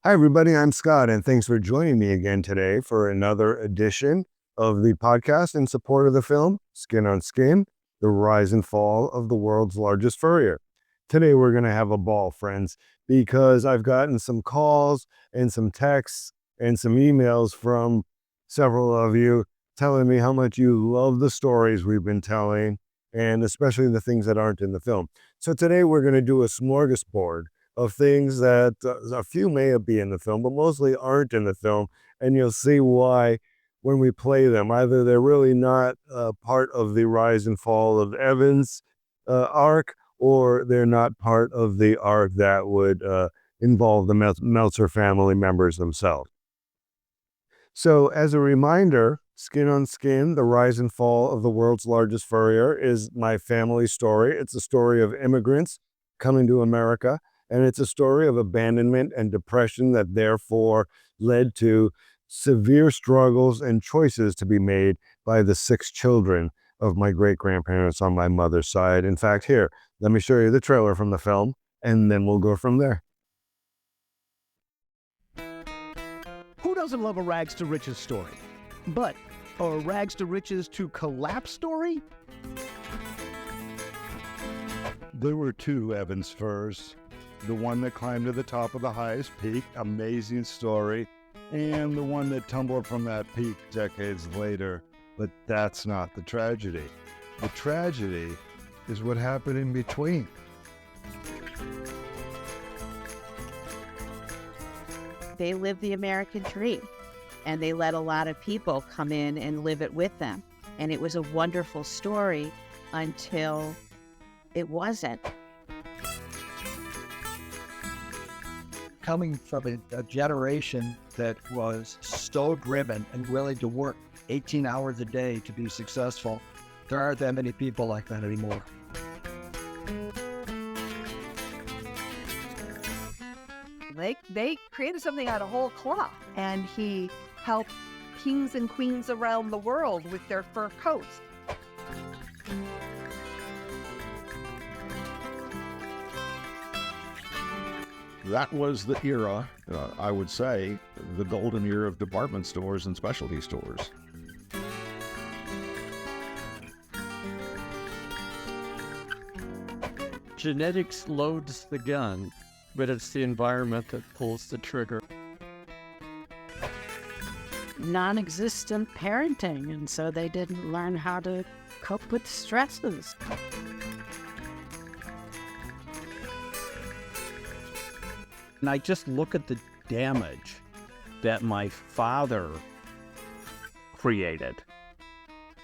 Hi, everybody. I'm Scott, and thanks for joining me again today for another edition of the podcast in support of the film Skin on Skin, the rise and fall of the world's largest furrier. Today, we're going to have a ball, friends, because I've gotten some calls and some texts and some emails from several of you telling me how much you love the stories we've been telling, and especially the things that aren't in the film. So today, we're going to do a smorgasbord of things that a few may be in the film, but mostly aren't in the film. And you'll see why when we play them. Either they're really not part of the rise and fall of Evans' arc, or they're not part of the arc that would involve the Meltzer family members themselves. So as a reminder, Skin on Skin, the rise and fall of the world's largest furrier, is my family story. It's a story of immigrants coming to America. And it's a story of abandonment and depression that therefore led to severe struggles and choices to be made by the 6 children of my great-grandparents on my mother's side. In fact, here, let me show you the trailer from the film, and then we'll go from there. Who doesn't love a rags to riches story? But a rags to riches to collapse story? There were 2 Evans furs. The one that climbed to the top of the highest peak, amazing story, and the one that tumbled from that peak decades later. But that's not the tragedy. The tragedy is what happened in between. They lived the American dream, and they let a lot of people come in and live it with them. And it was a wonderful story until it wasn't. Coming from a generation that was so driven and willing to work 18 hours a day to be successful, there aren't that many people like that anymore. They created something out of whole cloth, and he helped kings and queens around the world with their fur coats. That was the era, I would say, the golden era of department stores and specialty stores. Genetics loads the gun, but it's the environment that pulls the trigger. Non-existent parenting, and so they didn't learn how to cope with stresses. And I just look at the damage that my father created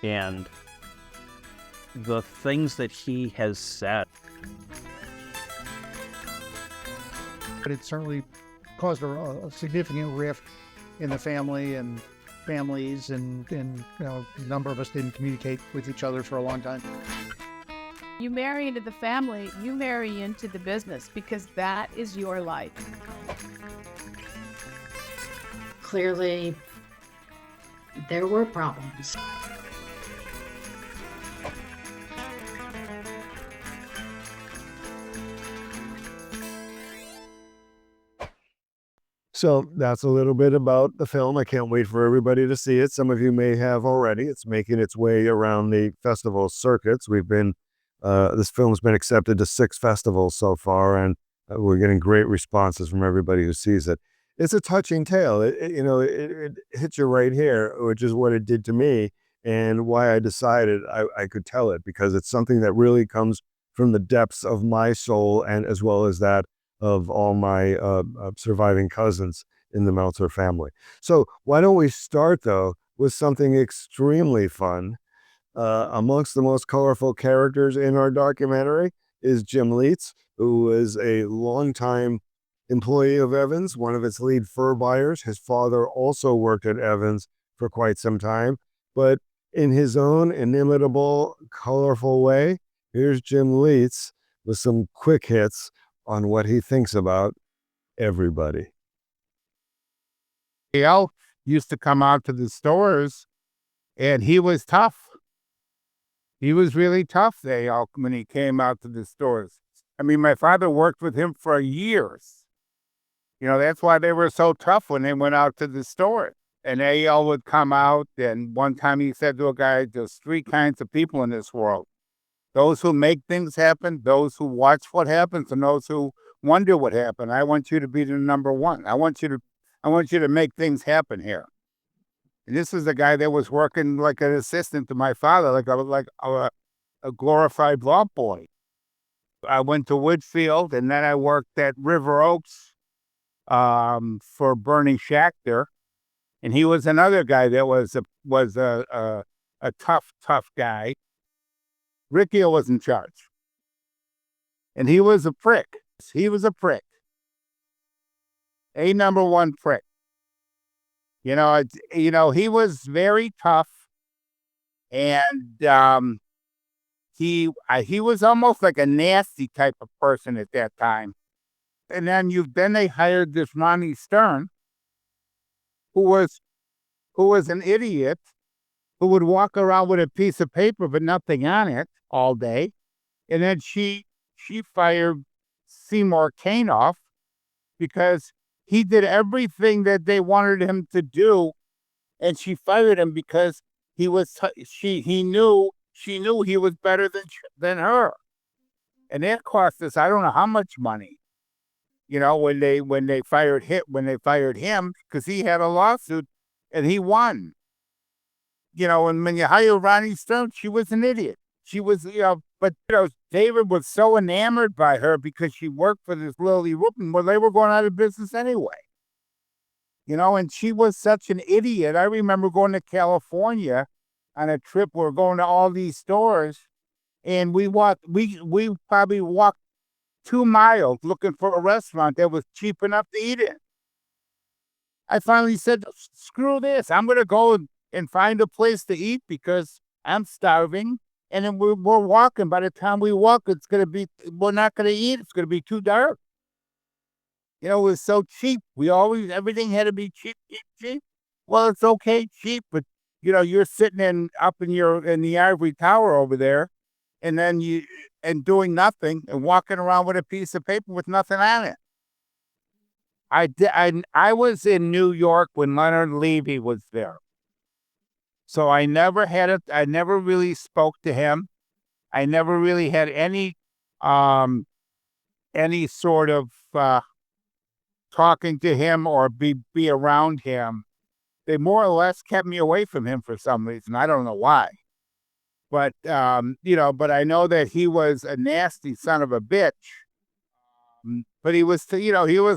and the things that he has said. But it certainly caused a significant rift in the family and families, and a number of us didn't communicate with each other for a long time. You marry into the family, you marry into the business, because that is your life. Clearly, there were problems. So that's a little bit about the film. I can't wait for everybody to see it. Some of you may have already. It's making its way around the festival circuits. This film's been accepted to 6 festivals so far, and we're getting great responses from everybody who sees it. It's a touching tale. It hits you right here, which is what it did to me, and why I decided I could tell it, because it's something that really comes from the depths of my soul, and as well as that of all my surviving cousins in the Meltzer family. So why don't we start, though, with something extremely fun. Amongst the most colorful characters in our documentary is Jim Lietz, who is a longtime employee of Evans, one of its lead fur buyers. His father also worked at Evans for quite some time, but in his own inimitable, colorful way, here's Jim Lietz with some quick hits on what he thinks about everybody. Al used to come out to the stores, and he was tough. He was really tough there when he came out to the stores. I mean, my father worked with him for years. That's why they were so tough when they went out to the store. And they all would come out. And one time he said to a guy, there's three kinds of people in this world. Those who make things happen, those who watch what happens, and those who wonder what happened. I want you to be the number one. I want you to make things happen here. And this is a guy that was working like an assistant to my father, like a glorified law boy. I went to Woodfield, and then I worked at River Oaks for Bernie Schachter, and he was another guy that was a tough guy. Ricky was in charge, and he was a prick. He was a prick, a number one prick. He was very tough, and he was almost like a nasty type of person at that time. And then they hired this Ronnie Stern, who was an idiot, who would walk around with a piece of paper but nothing on it all day. And then she fired Seymour Cain off because he did everything that they wanted him to do, and she fired him because she knew he was better than her, and that cost us I don't know how much money. When they fired him because he had a lawsuit and he won. And when you hire Ronnie Stone, she was an idiot. She was, but David was so enamored by her because she worked for this Lily Rupin. Well, they were going out of business anyway. And she was such an idiot. I remember going to California on a trip. We were going to all these stores, and we probably walked 2 miles looking for a restaurant that was cheap enough to eat in. I finally said, screw this. I'm going to go and find a place to eat because I'm starving. And then we're walking. By the time we walk, we're not going to eat. It's going to be too dark. It was so cheap. Everything had to be cheap. Well, it's okay, cheap, but you're sitting up in the ivory tower over there, and then and doing nothing and walking around with a piece of paper with nothing on it. I was in New York when Leonard Levy was there. So I never really spoke to him. I never really had any sort of talking to him or be around him. They more or less kept me away from him for some reason. I don't know why. But but I know that he was a nasty son of a bitch. But he was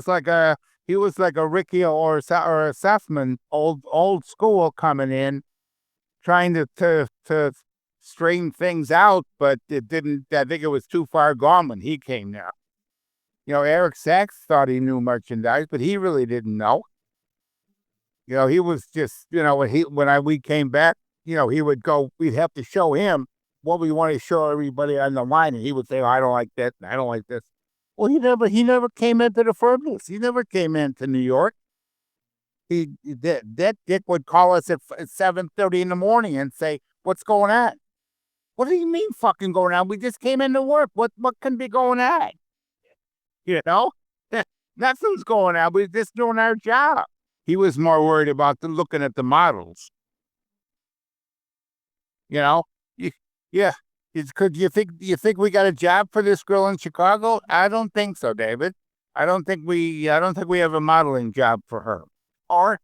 like a Ricky or a Sussman, old school coming in, trying to straighten things out, but it didn't. I think it was too far gone when he came there. Eric Sachs thought he knew merchandise, but he really didn't know. He was just, when we came back, he would go, we'd have to show him what we want to show everybody on the line, and he would say, oh, I don't like that, and I don't like this. Well, he never came into the Furrier. He never came into New York. That Dick would call us at 7:30 in the morning and say, what's going on? What do you mean fucking going on? We just came into work. What can be going on? Nothing's going on. We're just doing our job. He was more worried about looking at the models. Yeah. Could you think we got a job for this girl in Chicago? I don't think so, David. I don't think we have a modeling job for her. Or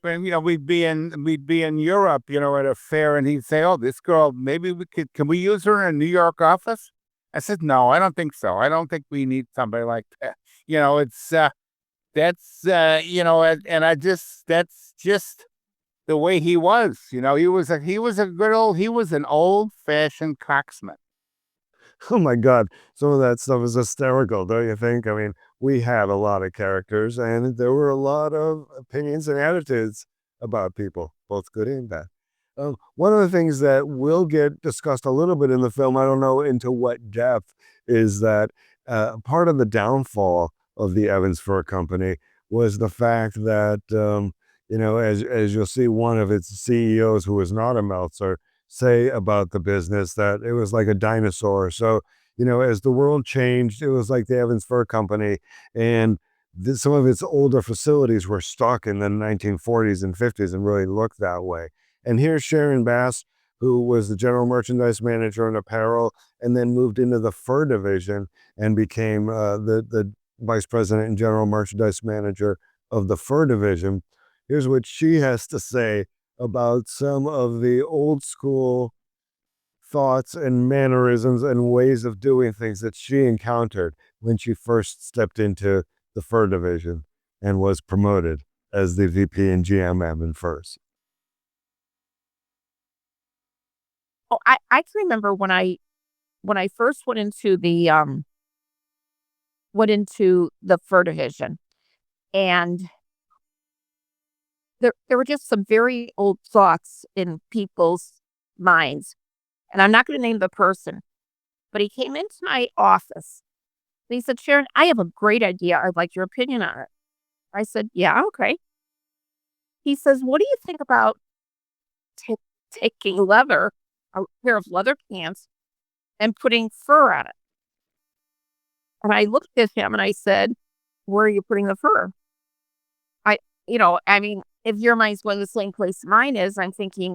when we'd be in Europe, at a fair, and he'd say, "Oh, this girl, maybe can we use her in a New York office?" I said, "No, I don't think so. I don't think we need somebody like that." That's just the way he was. He was an old-fashioned cocksman. Oh my God. Some of that stuff is hysterical, don't you think? I mean, we had a lot of characters and there were a lot of opinions and attitudes about people, both good and bad. One of the things that will get discussed a little bit in the film, I don't know into what depth, is that part of the downfall of the Evans Fur Company was the fact that, as you'll see, one of its CEOs, who was not a Meltzer, say about the business that it was like a dinosaur. So, as the world changed, it was like the Evans Fur Company, and some of its older facilities were stuck in the 1940s and 50s and really looked that way. And here's Sharon Bass, who was the general merchandise manager in apparel and then moved into the fur division and became the vice president and general merchandise manager of the fur division. Here's what she has to say about some of the old school thoughts and mannerisms and ways of doing things that she encountered when she first stepped into the fur division and was promoted as the VP and GMM in furs. Oh, I can remember when I first went into the fur division, and there were just some very old thoughts in people's minds. And I'm not going to name the person, but he came into my office and he said, "Sharon, I have a great idea. I'd like your opinion on it." I said, "Yeah, okay." He says, "What do you think about taking a pair of leather pants and putting fur on it?" And I looked at him and I said, "Where are you putting the fur?" If your mind's going the same place mine is, I'm thinking,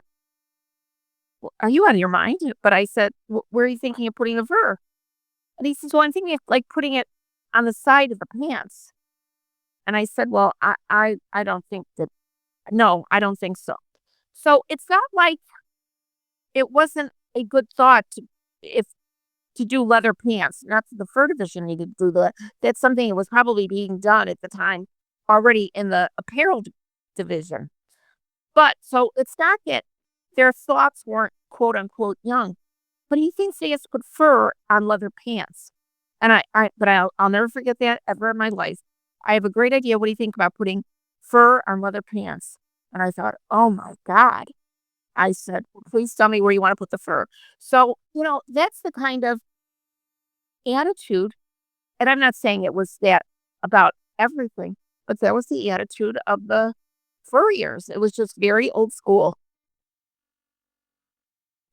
"Well, are you out of your mind?" But I said, "Where are you thinking of putting the fur?" And he says, "Well, I'm thinking of like putting it on the side of the pants." And I said, "Well, I don't think that, no, I don't think so." So it's not like it wasn't a good thought to do leather pants. Not that the fur division needed to do that. That's something that was probably being done at the time already in the apparel division. But so it's not that their thoughts weren't quote unquote young, but he thinks he has to put fur on leather pants. And I'll never forget that ever in my life. I have a great idea. What do you think about putting fur on leather pants? And I thought, oh my God. I said, "Please tell me where you want to put the fur." So, that's the kind of attitude. And I'm not saying it was that about everything, but that was the attitude of the Furriers. It was just very old school.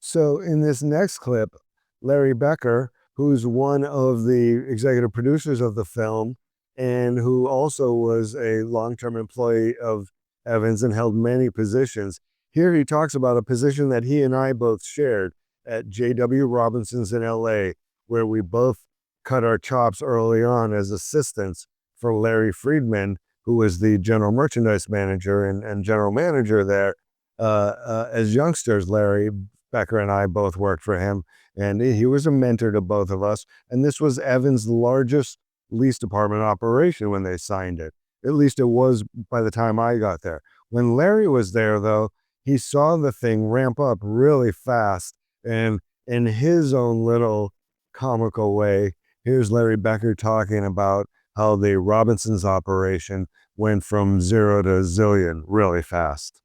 So in this next clip, Larry Becker, who's one of the executive producers of the film and who also was a long-term employee of Evans and held many positions, here he talks about a position that he and I both shared at J.W. Robinson's in L.A., where we both cut our chops early on as assistants for Larry Friedman, who was the general merchandise manager and general manager there. As youngsters, Larry Becker and I both worked for him, and he was a mentor to both of us. And this was Evans' largest lease department operation when they signed it. At least it was by the time I got there. When Larry was there, though, he saw the thing ramp up really fast. And in his own little comical way, here's Larry Becker talking about how the Robinson's operation went from 0 to zillion really fast.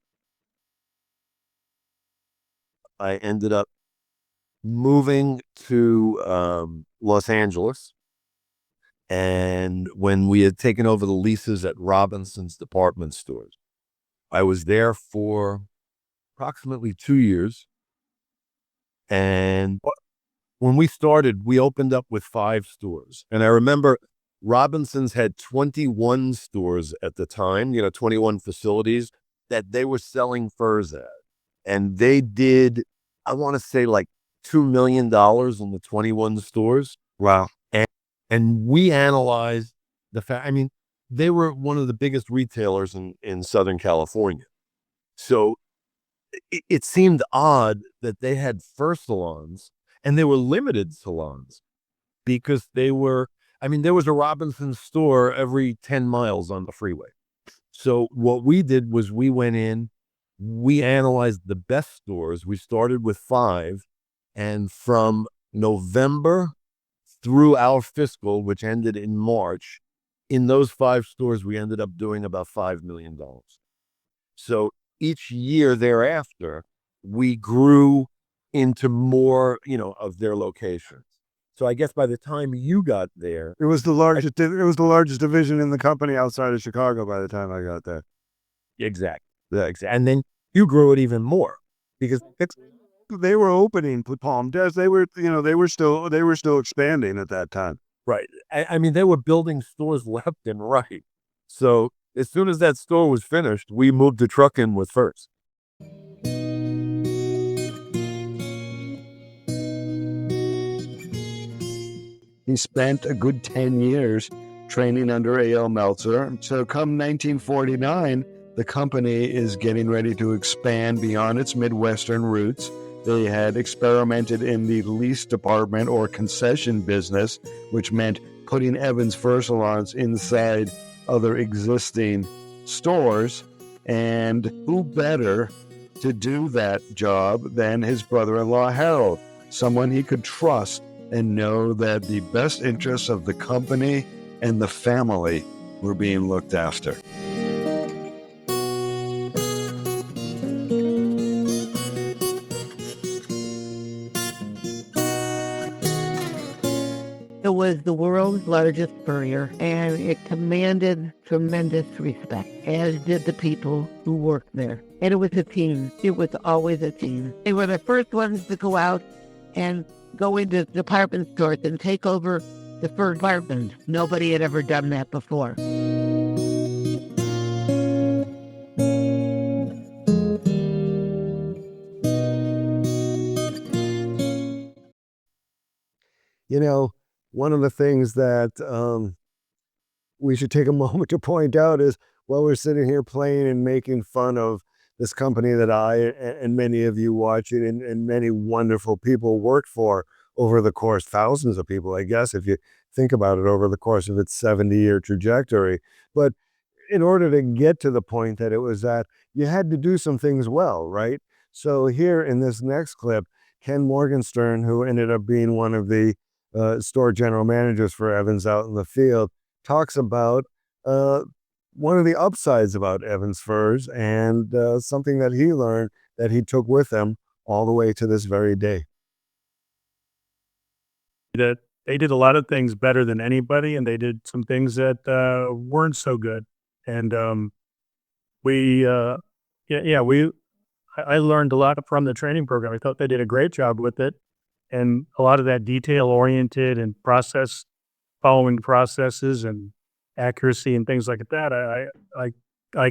I ended up moving to Los Angeles. And when we had taken over the leases at Robinson's department stores, I was there for approximately 2 years. And when we started, we opened up with 5 stores. And I remember Robinson's had 21 stores at the time, 21 facilities that they were selling furs at. And they did, I want to say like $2 million in the 21 stores. Wow. And we analyzed the fact, they were one of the biggest retailers in Southern California. So it seemed odd that they had fur salons, and they were limited salons because there was a Robinson's store every 10 miles on the freeway. So what we did was we went in, we analyzed the best stores. We started with 5, and from November through our fiscal, which ended in March, in those 5 stores, we ended up doing about $5 million. So each year thereafter, we grew into more, of their locations. So I guess by the time you got there, it was the largest division in the company outside of Chicago by the time I got there. Exactly. And then you grew it even more because they were opening Palm Des. They were still expanding at that time. Right. I mean, they were building stores left and right. So as soon as that store was finished, we moved the truck in with Furs. He spent a good 10 years training under A.L. Meltzer. So come 1949, the company is getting ready to expand beyond its Midwestern roots. They had experimented in the lease department or concession business, which meant putting Evans Fur Salons inside other existing stores. And who better to do that job than his brother-in-law Harold, someone he could trust and know that the best interests of the company and the family were being looked after. It was the world's largest Furrier, and it commanded tremendous respect, as did the people who worked there. And it was a team. It was always a team. They were the first ones to go out and go into department stores and take over the fur department. Nobody had ever done that before. You know, one of the things that we should take a moment to point out is while we're sitting here playing and making fun of this company that I and many of you watching and many wonderful people worked for over the course, thousands of people, I guess, if you think about it, over the course of its 70-year trajectory. But in order to get to the point that it was at, you had to do some things well, right? So here in this next clip, Ken Morgenstern, who ended up being one of the store general managers for Evans out in the field, talks about one of the upsides about Evans Furs and something that he learned that he took with him all the way to this very day. That they did a lot of things better than anybody, and they did some things that weren't so good. And I learned a lot from the training program. I thought they did a great job with it, and a lot of that detail-oriented and following processes and accuracy and things like that. I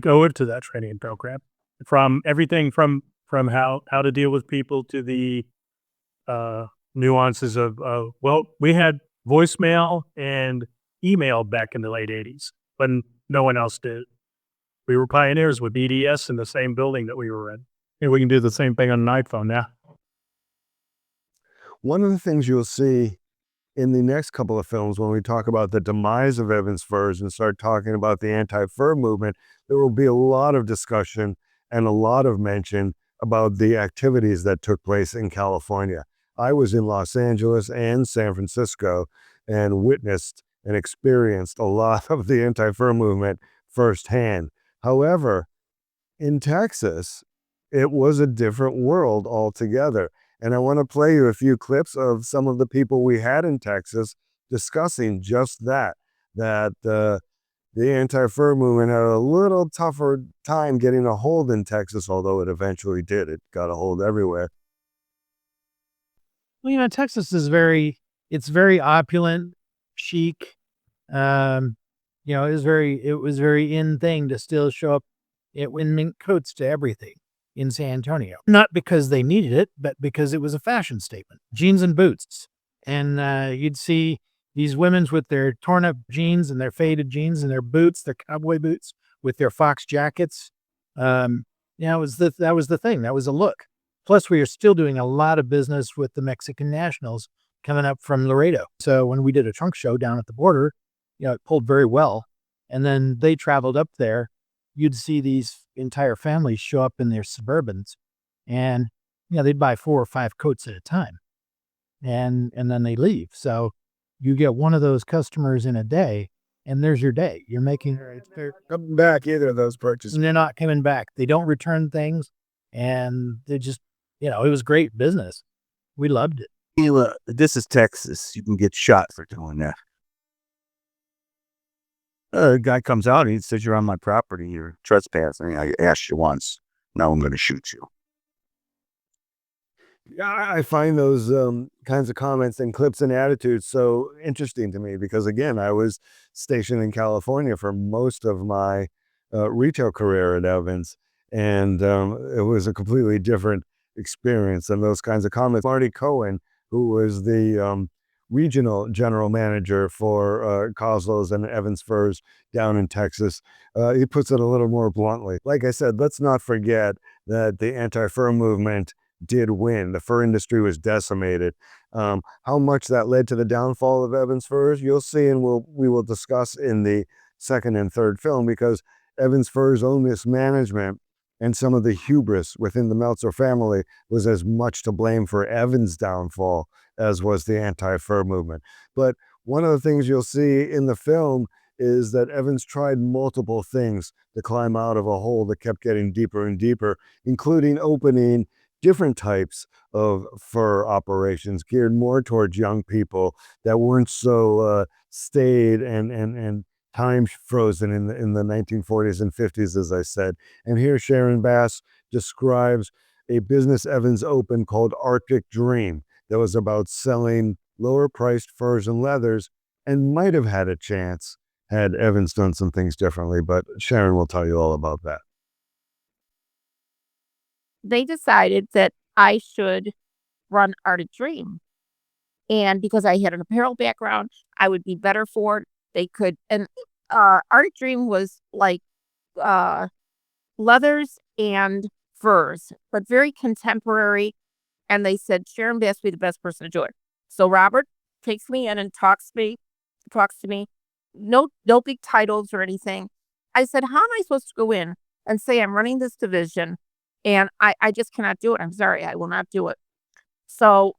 owe it to that training program, from everything from how to deal with people to the nuances of we had voicemail and email back in the late 80s when no one else did. We were pioneers with EDS in the same building that we were in. And we can do the same thing on an iPhone now. One of the things you'll see in the next couple of films, when we talk about the demise of Evans Furs and start talking about the anti-fur movement, there will be a lot of discussion and a lot of mention about the activities that took place in California. I was in Los Angeles and San Francisco and witnessed and experienced a lot of the anti-fur movement firsthand. However, in Texas, it was a different world altogether. And I want to play you a few clips of some of the people we had in Texas discussing just that the anti-fur movement had a little tougher time getting a hold in Texas, although it eventually did. It got a hold everywhere. Well, Texas is very opulent, chic. It was very in thing to still show up in mink coats to everything in San Antonio. Not because they needed it, but because it was a fashion statement. Jeans and boots. And you'd see these women with their torn up jeans and their faded jeans and their boots, their cowboy boots with their fox jackets. That was the thing. That was a look. Plus, we are still doing a lot of business with the Mexican nationals coming up from Laredo. So when we did a trunk show down at the border, it pulled very well. And then they traveled up there. You'd see these entire families show up in their Suburbans, and they'd buy 4 or 5 coats at a time, and then they leave. So you get one of those customers in a day, and there's your day. You're making they're coming back either of those purchases. And they're not coming back. They don't return things, and they just it was great business. We loved it. This is Texas. You can get shot for doing that. A guy comes out and he says, "You're on my property. You're trespassing. I asked you once. Now I'm going to shoot you." Yeah, I find those kinds of comments and clips and attitudes so interesting to me because, again, I was stationed in California for most of my retail career at Evans, and it was a completely different experience than those kinds of comments. Marty Cohen, who was the regional general manager for Coslow's and Evans Furs down in Texas, he puts it a little more bluntly. Like I said, let's not forget that the anti-fur movement did win. The fur industry was decimated. How much that led to the downfall of Evans Furs, you'll see, and we will discuss in the second and third film, because Evans Furs' own mismanagement and some of the hubris within the Meltzer family was as much to blame for Evans' downfall as was the anti-fur movement. But one of the things you'll see in the film is that Evans tried multiple things to climb out of a hole that kept getting deeper and deeper, including opening different types of fur operations geared more towards young people that weren't so staid and time frozen in the 1940s and 50s, as I said. And here Sharon Bass describes a business Evans opened called Arctic Dream that was about selling lower priced furs and leathers, and might have had a chance had Evans done some things differently, but Sharon will tell you all about that. They decided that I should run Arctic Dream. And because I had an apparel background, I would be better for it. They could, and Arctic Dream was like leathers and furs, but very contemporary. And they said, Sharon Bass would be the best person to do it. So Robert takes me in and talks to me. No big titles or anything. I said, how am I supposed to go in and say I'm running this division? And I just cannot do it. I'm sorry, I will not do it. So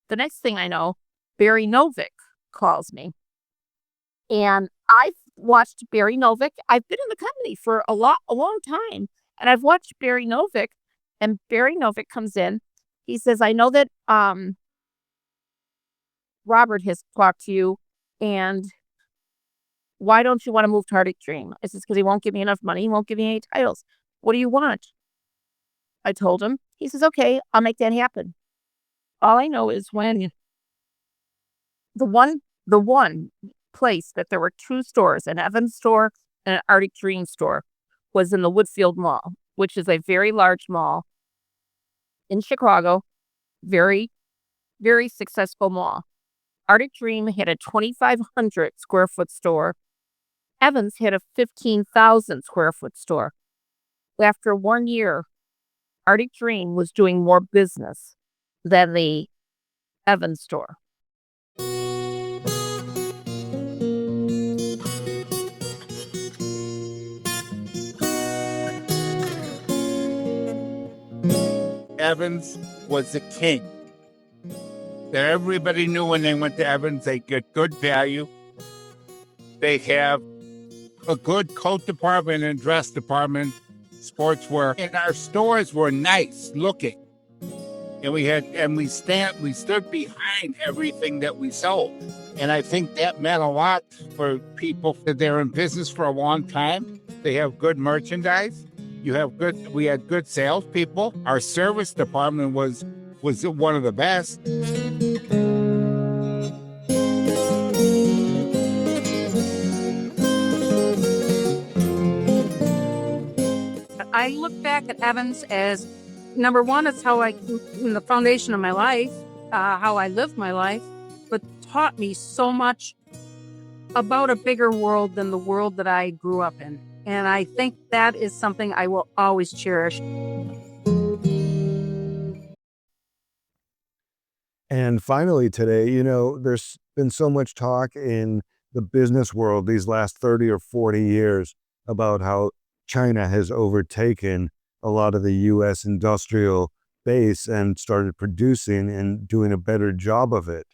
the next thing I know, Barry Novick calls me. And I've watched Barry Novick. I've been in the company for a long time. And I've watched Barry Novick. And Barry Novick comes in. He says, I know that Robert has talked to you. And why don't you want to move to Arctic Dream? I says, because he won't give me enough money. He won't give me any titles. What do you want? I told him. He says, okay, I'll make that happen. All I know is when the one place that there were two stores, an Evans store and an Arctic Dream store, was in the Woodfield Mall, which is a very large mall in Chicago. Very, very successful mall. Arctic Dream had a 2,500 square foot store. Evans had a 15,000 square foot store. After 1 year, Arctic Dream was doing more business than the Evans store. Evans was the king. That everybody knew when they went to Evans, they get good value. They have a good coat department and dress department, sportswear. And our stores were nice looking. And we stood behind everything that we sold. And I think that meant a lot for people that they're in business for a long time. They have good merchandise. We had good salespeople. Our service department was one of the best. I look back at Evans as, number one, it's the foundation of my life, how I lived my life, but taught me so much about a bigger world than the world that I grew up in. And I think that is something I will always cherish. And finally today, there's been so much talk in the business world these last 30 or 40 years about how China has overtaken a lot of the U.S. industrial base and started producing and doing a better job of it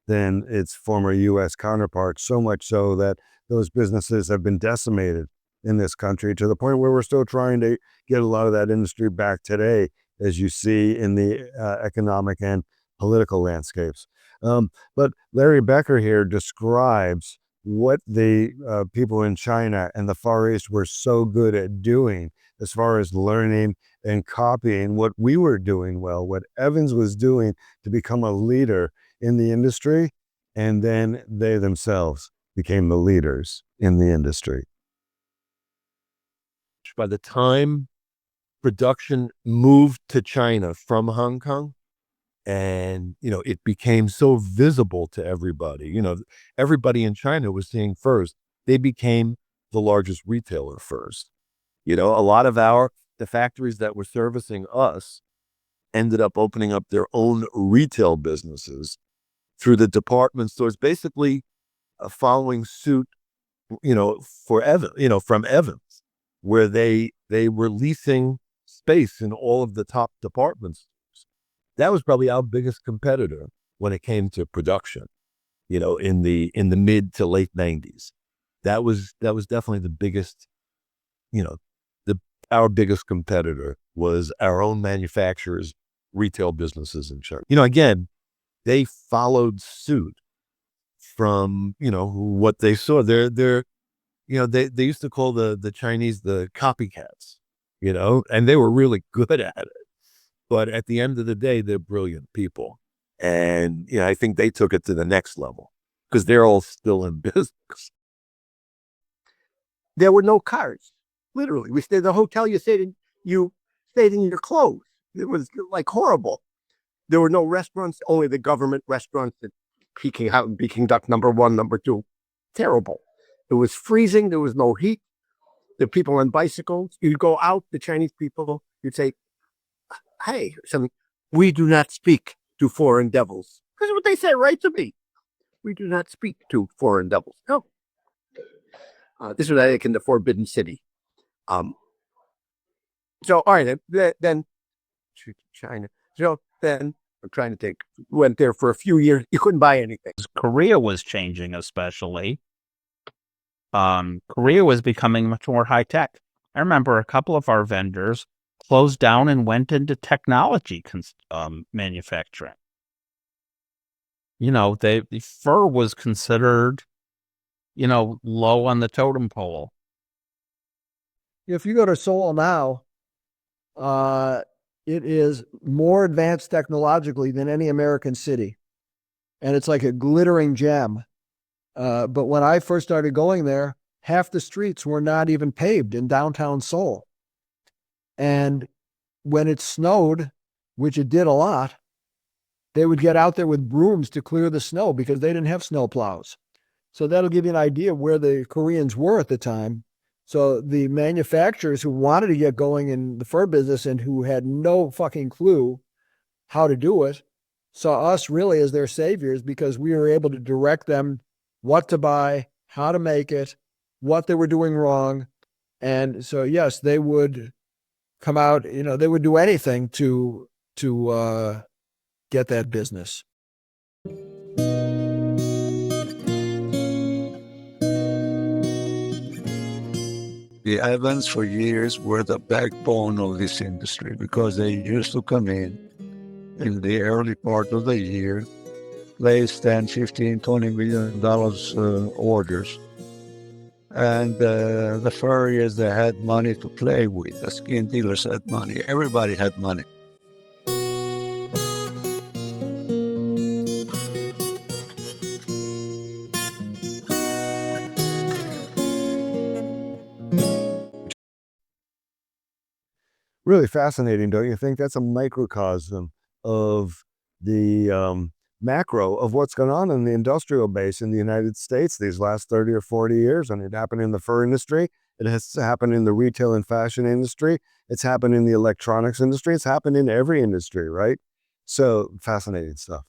than its former U.S. counterparts, so much so that those businesses have been decimated in this country to the point where we're still trying to get a lot of that industry back today, as you see in the economic and political landscapes. But Larry Becker here describes what the people in China and the Far East were so good at doing as far as learning and copying what we were doing well, what Evans was doing to become a leader in the industry, and then they themselves became the leaders in the industry. By the time production moved to China from Hong Kong, and it became so visible to everybody, everybody in China was seeing Furs. They became the largest retailer first. A lot of the factories that were servicing us ended up opening up their own retail businesses through the department stores, basically following suit, for from Evans, where they were leasing space in all of the top department stores. That was probably our biggest competitor when it came to production, in the mid to late 90s. That was definitely the biggest, our biggest competitor was our own manufacturers, retail businesses in China. Again, they followed suit from, what they saw. They used to call the Chinese the copycats, and they were really good at it. But at the end of the day, they're brilliant people. And, I think they took it to the next level because they're all still in business. There were no cars. Literally, we stayed at the hotel. You stayed in your clothes. It was like horrible. There were no restaurants, only the government restaurants at Peking Duck number 1, number 2. Terrible. It was freezing. There was no heat. The people on bicycles. You'd go out, the Chinese people, you'd say, hey, we do not speak to foreign devils. This is what they say right to me. We do not speak to foreign devils. No. This was like in the Forbidden City. So, all right, then China. So then I'm trying to think, went there for a few years. You couldn't buy anything. Korea was changing, especially. Korea was becoming much more high tech. I remember a couple of our vendors closed down and went into technology manufacturing. The fur was considered, low on the totem pole. If you go to Seoul now, it is more advanced technologically than any American city. And it's like a glittering gem. But when I first started going there, half the streets were not even paved in downtown Seoul. And when it snowed, which it did a lot, they would get out there with brooms to clear the snow because they didn't have snow plows. So that'll give you an idea of where the Koreans were at the time. So the manufacturers who wanted to get going in the fur business and who had no fucking clue how to do it saw us really as their saviors because we were able to direct them what to buy, how to make it, what they were doing wrong. And so, yes, they would come out, they would do anything to get that business. The Evans for years were the backbone of this industry because they used to come in the early part of the year, place 10, 15, $20 million orders. And the furriers, they had money to play with. The skin dealers had money. Everybody had money. Really fascinating, don't you think? That's a microcosm of the macro of what's going on in the industrial base in the United States these last 30 or 40 years. And it happened in the fur industry. It has happened in the retail and fashion industry. It's happened in the electronics industry. It's happened in every industry, right? So fascinating stuff.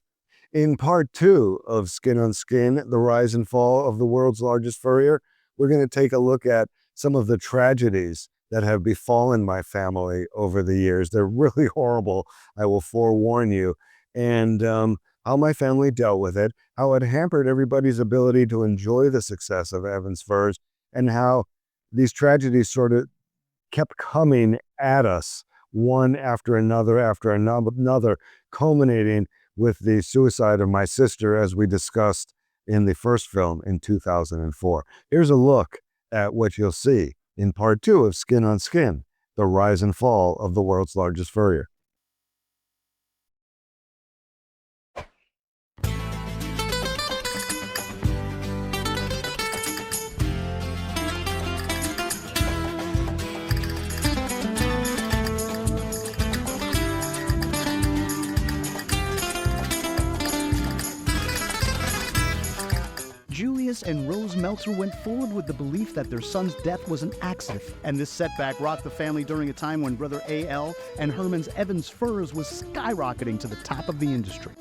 In part 2 of Skin on Skin, the rise and fall of the world's largest furrier, we're going to take a look at some of the tragedies that have befallen my family over the years. They're really horrible, I will forewarn you. And how my family dealt with it, how it hampered everybody's ability to enjoy the success of Evans Furs, and how these tragedies sort of kept coming at us one after another, culminating with the suicide of my sister, as we discussed in the first film in 2004. Here's a look at what you'll see in part 2 of Skin on Skin, the rise and fall of the world's largest furrier. Julius and Rose Meltzer went forward with the belief that their son's death was an accident, and this setback rocked the family during a time when brother A.L. and Herman's Evans Furs was skyrocketing to the top of the industry.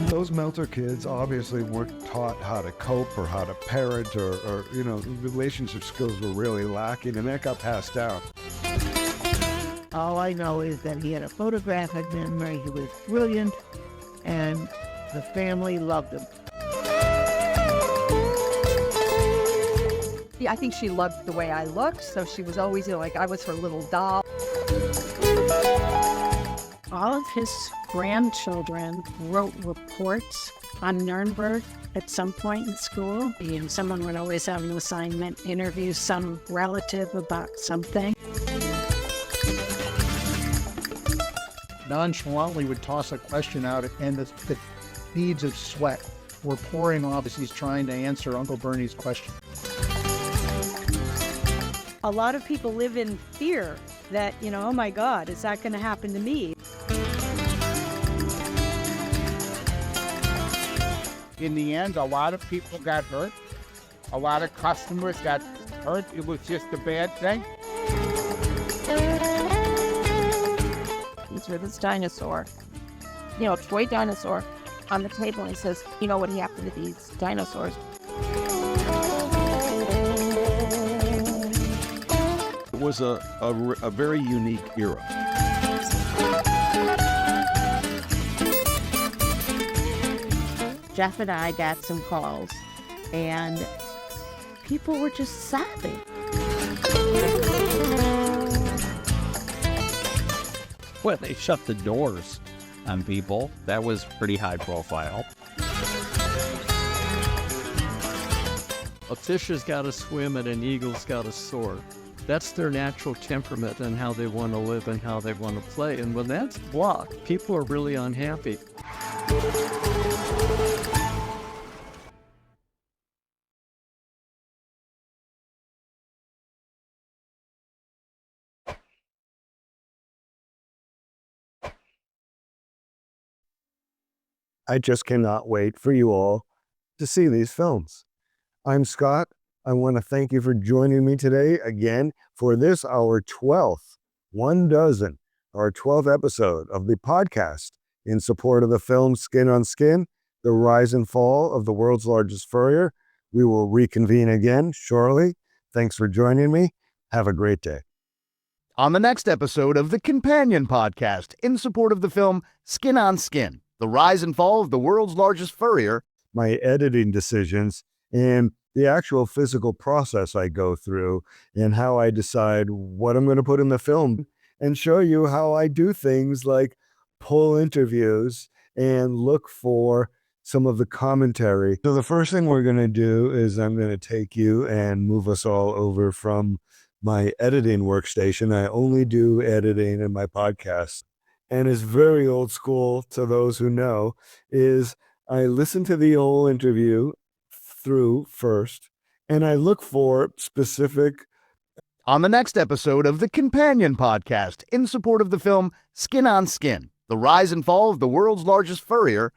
Those Meltzer kids obviously weren't taught how to cope or how to parent or relationship skills were really lacking, and that got passed down. All I know is that he had a photographic memory. He was brilliant, and the family loved him. Yeah, I think she loved the way I looked, so she was always like I was her little doll. All of his grandchildren wrote reports on Nuremberg at some point in school. And someone would always have an assignment, interview some relative about something. Nonchalantly would toss a question out, and the beads of sweat were pouring off as he's trying to answer Uncle Bernie's question. A lot of people live in fear that, oh my God, is that going to happen to me? In the end, a lot of people got hurt. A lot of customers got hurt. It was just a bad thing. He's with his dinosaur, a toy dinosaur on the table, and he says, you know what happened to these dinosaurs? It was a very unique era. Jeff and I got some calls, and people were just sobbing. Well, they shut the doors on people. That was pretty high profile. A fish has got to swim and an eagle's got to soar. That's their natural temperament and how they want to live and how they want to play. And when that's blocked, people are really unhappy. I just cannot wait for you all to see these films. I'm Scott. I want to thank you for joining me today again for this, our 12th, 12th episode of the podcast in support of the film Skin on Skin, the rise and fall of the world's largest furrier. We will reconvene again shortly. Thanks for joining me. Have a great day. On the next episode of the Companion Podcast in support of the film Skin on Skin, the rise and fall of the world's largest furrier, my editing decisions and the actual physical process I go through and how I decide what I'm going to put in the film, and show you how I do things like pull interviews and look for some of the commentary. So the first thing we're going to do is I'm going to take you and move us all over from my editing workstation. I only do editing in my podcast, and it's very old school to those who know, is I listen to the whole interview through first, and I look for specific. On the next episode of the Companion Podcast in support of the film Skin on Skin, the rise and fall of the world's largest furrier,